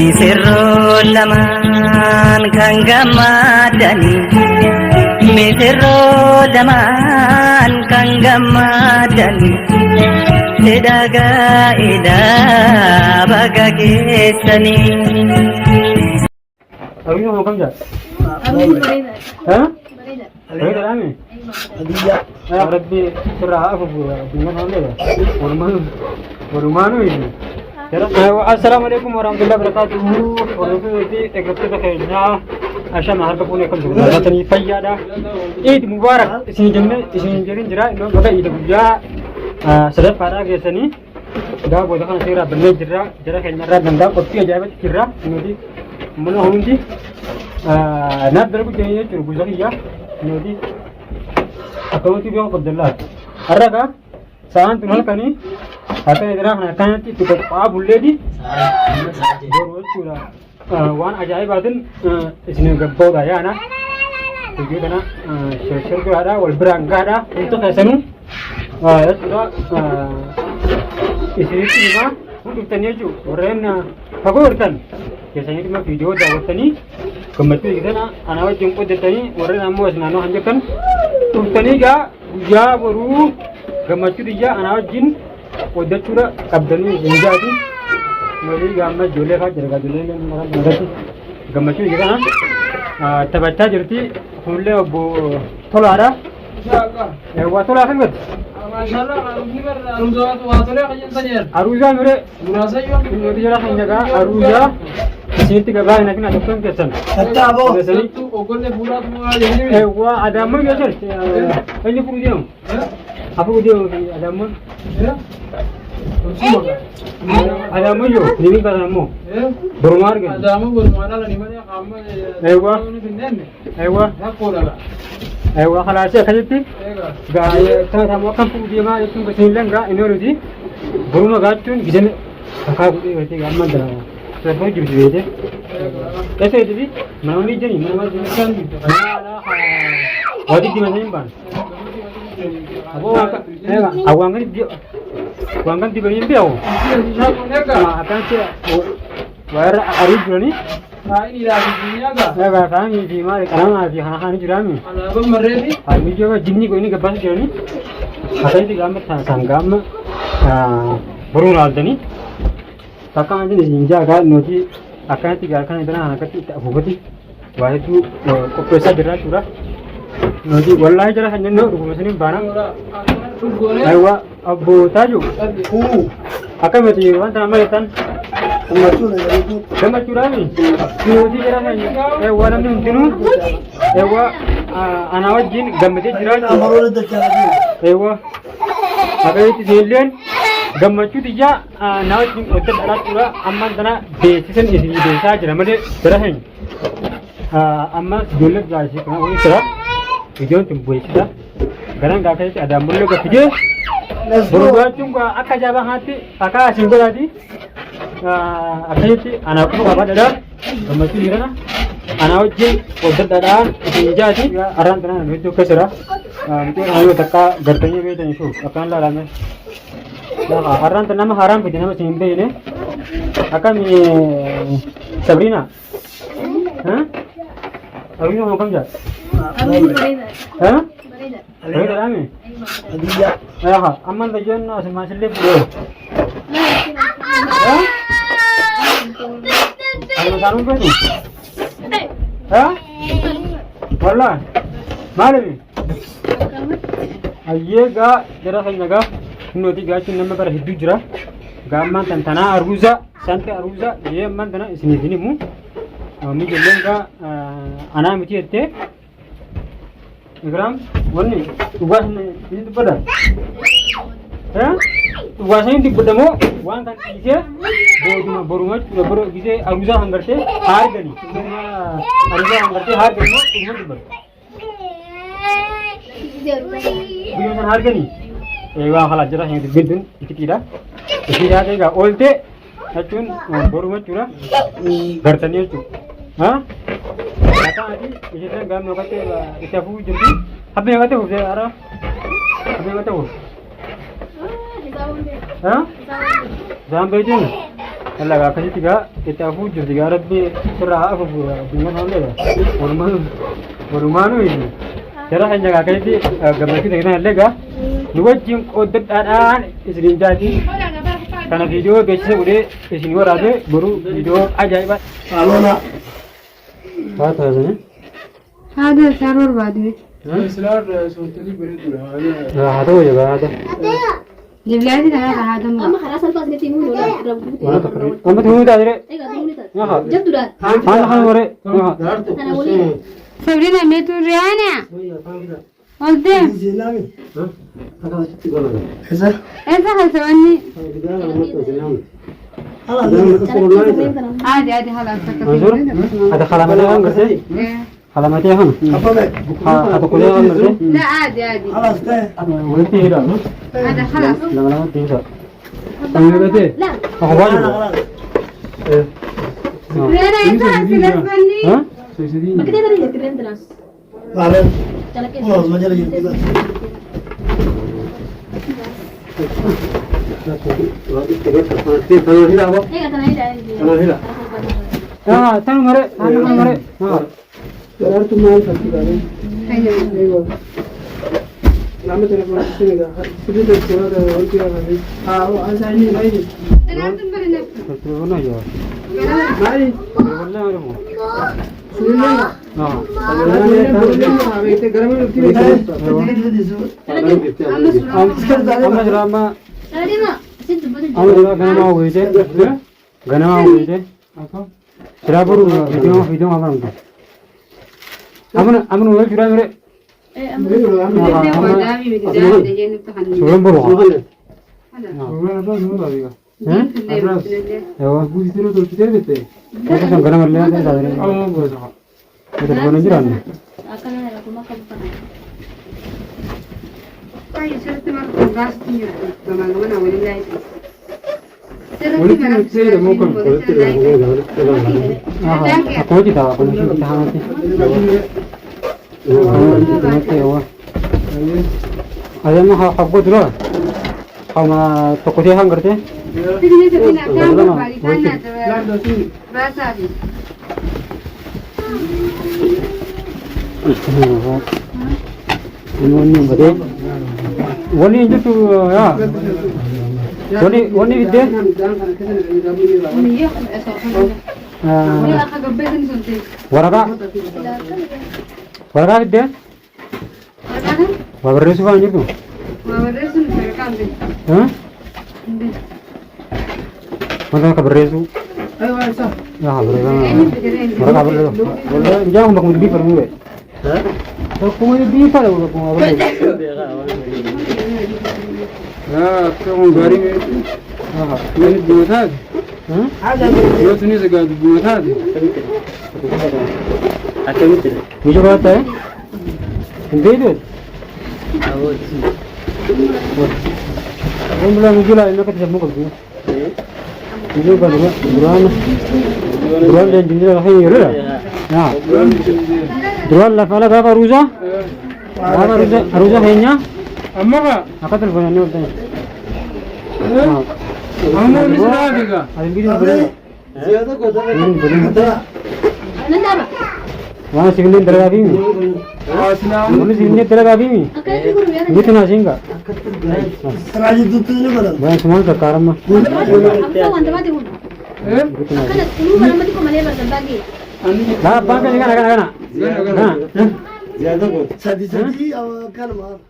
Misirroo lamaan kan gammadanii Misirroo lamaan kan gammadanii Sedaagaa idaa baga geessanii. Abis mau kamu jat? Abis beredar. Hah? Beredar. Beredar kami? Iya. Berarti serah apa pula? Dengan apa ya? Baru ini. Assalamualaikum warahmatullahi wabarakatuh. Warahmatullahi wabarakatuh. Asyam harga punya kamu. Tadi fayyada. Eid Mubarak. Sini jenin jera. Ini bagai Eid Mubarak. Sedap pada gesani. Dah boleh kan segera benar jera kenyara ganda. Kopi aja bet jera. Ini mana hundi? Nak berapa jenis tu? Bujang ya. Ini aku tu biar Abdullah. Ada kah? Sahan tu nak ni? Apa yang dia nak kan itu tu apa boleh di? Baru pula. Wan ajaib adun isni gabbau dah ya na. Tujuh kana share tu ada, wal berangga ada untuk kesanu. Ya sudah. Isni tu mah untuk tanya ju. Orang apa orang? Biasanya cuma video dah tani. Kemudian kita na anak jemput tani. Orang namu asnano hanjakan. Tani ga ya baru. Kemudian dia anak jin. Udah cura kabdani jadi. Mari gambar jule ka jaga jule ni mana berarti. Gambar tu juga na. Tabaca jadi hulle abu thola ada. Watola kan ber. Masyaallah aruza watola kajian tanya. Aruza mere. Munasa yo. Ini dia kan jaga aruza. Sini tiga kali nak nak dokter kesan. Kata abo. Tu ogolne bulat mo ali. Wah ada mana biasa? Ini pun dia. Apa dia ada mana? Ada mana yo? Ini kan ada mana? Berumar kan? Ada mo berumana la ni mana kamu. Ewa. Aku dah. Ewa kalau saya kerja gaya sama kampung dia mah itu betul enggak ini orang di berumah gacun gizen kakak itu berarti gaman dah. Saya pun jadi dia. कैसे दीदी मनोनी जनी मनोनी जनी वादी di mana imban awang kan dia awang kan tiba impi aku akan sih bayar hari berani ini lagi dunia ga kan ini di mana karena di hana-hana jirami apa meredi ini juga jinni ko ini kepas jirani akan itu gambar sanggam baru nalda ni takkan aja ni jaga noti akan tiga akan itu anak kecil tak bukti wah itu kopesa jerat surah noti wallahi jerat hanya no rumah sini barang aywa abu taju akan mesti wan nama itan sama curami noti jerat hanya walam ni untinu aywa anak jin gamete jerat aywa akan itu selian gammachu dia nawat ni otak alat pura amman tanah besisan isi besa aja nama dia berahen amma jualan jasi kena orang serap video tu buat kita kadang kakak itu ada mulu ke video berubah cuma akak jawab hati akak singgul tadi akak itu anak aku apa ada gammachu dia na anak uji otak ada isi jadi aran tanah itu keserap itu ayo takka gertanya beda ni so akan lah ramai haram nama haram pun nama simpe ini akan ni Sabrina, Sabrina mau kamu jat? Abis beredar. Beredar. Beredar kami? Iya. Aman tujuan semua selip dulu. Ayo sarung ke ni? Wallah, mana ni? Ayega, jera saya naga. Noti gacun nama berhidu jera, gaman tentana aruza, santai aruza, ye man tentana sini mu, mi jalan ka anak mesti ete, gram, warni, tugas ni itu pada, tugas ni di pada mu, wan kan kise, baru kise aruza hanggarte, har gani, aruza hanggarte har gani mu, tugas di ber, biar har gani. Ewa halat jelas yang dibintun itu tidak ada olte, acun baru macura, bertanya itu, kata aja, ini kan gam nak kata kita fu jadi, apa yang kata fu saya arah, apa yang kata fu, sampai je, Allah gaafa tigaa itti afuu jirti gaa rabbi sirraa haa afuuf addunyaa kanallee walumaanuu inni jara keenya gaa akkasitti gammachuu ta'e illee gaa nu wajjin qooddadhaadhaan isiniin jaati kana viidiyoo beeksisa godhee isin waraabee boruu viidiyoo ajaa'ibaa Alona. haa taasise. هذا صار بربادي Islar sootanii bareedudha. haa ta'u egaa haa ta'u. جيب لي هذه هذا Amma karaa salphaa itti himuu yoo rabbuu. amma tumuu taatire. Egaa duuni taate. haa Jabdu dhaan. haa haa waree. Kana waliin. سبرينا ميتو ريانا قلتي Isa. انت خلصوني عادي عادي خلاص منظور هذا خلامتي هم قرتي خلامتي هم Apa be? هذا كله هم قرتي لا عادي عادي Alas teh. ولتي هنا هذا خلاص لما لما تيجي أنا بدي La. أخوان ريانا انت خلصوني ها Makanya tadi ya keren terus. Vale, Calakin. vamos a lagi juga. Egaa kana ida. ها تاني مرة تاني مرة ها تلفون يا والله أما جرامة Tadi mah. Situ betul. أما جرامة غنما هو يجي غنما هو يجي جرابور فيديو ما بنتا أمن ولا جرام مرة سورم برو أيوة كذا كم غنم اللي هذا دارين itu bukan jiran Akan ada rumah kabupaten. aku aja tahu aku masih kita hati ada mah aku dulu sama toko dia hang kerja ini betul wani itu ya wani itu waraka waraka itu wabar itu kan itu mana kabar itu ya kabar waraka kabar itu boleh jangan makan lebih perlu ya aku mau lebih pada aku mau ها كم غاري من بوتاد يو تني زغاد بوتاد मुझे बात है दे दो हम लोग मुझे लाइन में कैसे मुकर दूँ मुझे बात है दुरान dan jinjil है ये रे हाँ दुरान लाफाला का रुजा रुजा है nya أما بقى apa telepon ini udah أما نسمع بقى ada video boleh Ziyada kota ini boleh Nanda ba? वहाँ सिग्नल दरगाह भी में أسلام बोले सिग्नल दरगाह भी में Akan itu guru ya. gitu nasinga Raji tutu ini mana? banyak semua sekarang mah Kamu tahu anda mati guru. إيه gitu Akan nasi itu mana mati kau malah berbagi. lah apa kan kan Ziyada kota. Sadi sadi ama kalma.